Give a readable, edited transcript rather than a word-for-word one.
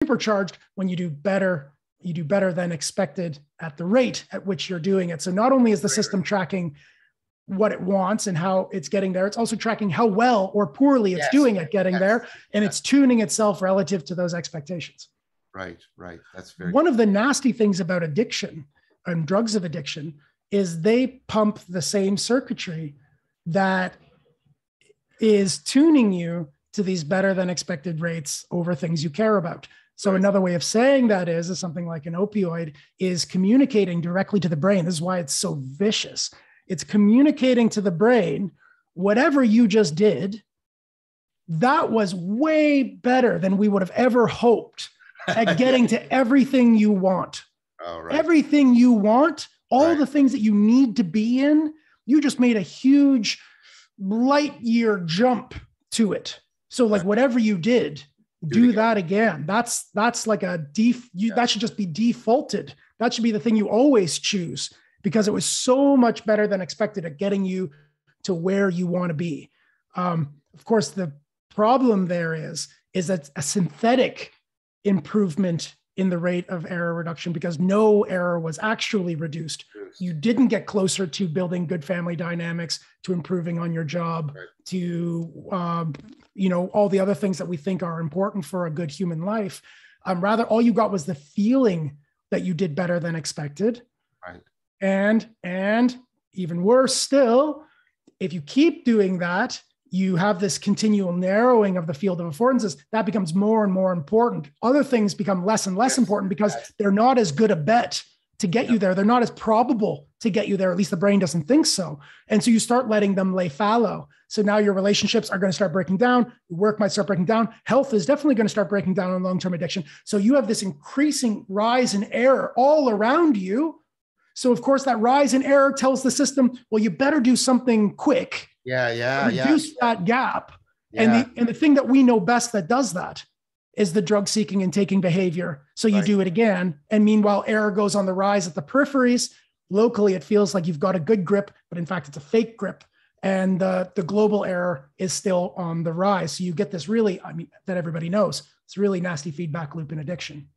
supercharged when you do better than expected at the rate at which you're doing it. So not only is the system tracking what it wants and how it's getting there, it's also tracking how well or poorly it's doing at getting there. And it's tuning itself relative to those expectations. Right. That's very one of the nasty things about addiction and drugs of addiction is they pump the same circuitry that is tuning you to these better than expected rates over things you care about. So another way of saying that is something like an opioid is communicating directly to the brain. This is why it's so vicious. It's communicating to the brain, whatever you just did, that was way better than we would have ever hoped at getting to everything you want. Everything you want, all the things that you need to be in, you just made a huge light year jump to it. So like whatever you did, do that again. That's like that should just be defaulted. That should be the thing you always choose because it was so much better than expected at getting you to where you want to be. Of course, the problem there is that a synthetic improvement in the rate of error reduction because no error was actually reduced. You didn't get closer to building good family dynamics, to improving on your job, to all the other things that we think are important for a good human life. Rather, all you got was the feeling that you did better than expected. Right. And even worse still, if you keep doing that, you have this continual narrowing of the field of affordances. That becomes more and more important. Other things become less and less important because they're not as good a bet to get you there. They're not as probable to get you there. At least the brain doesn't think so. And so you start letting them lay fallow. So now your relationships are going to start breaking down. Your work might start breaking down. Health is definitely going to start breaking down on long-term addiction. So you have this increasing rise in error all around you. So of course that rise in error tells the system, well, you better do something quick. Reduce that gap. And the thing that we know best that does that is the drug seeking and taking behavior. So you do it again. And meanwhile, error goes on the rise at the peripheries. Locally, it feels like you've got a good grip, but in fact, it's a fake grip. And the global error is still on the rise. So you get this really, that everybody knows, it's a really nasty feedback loop in addiction.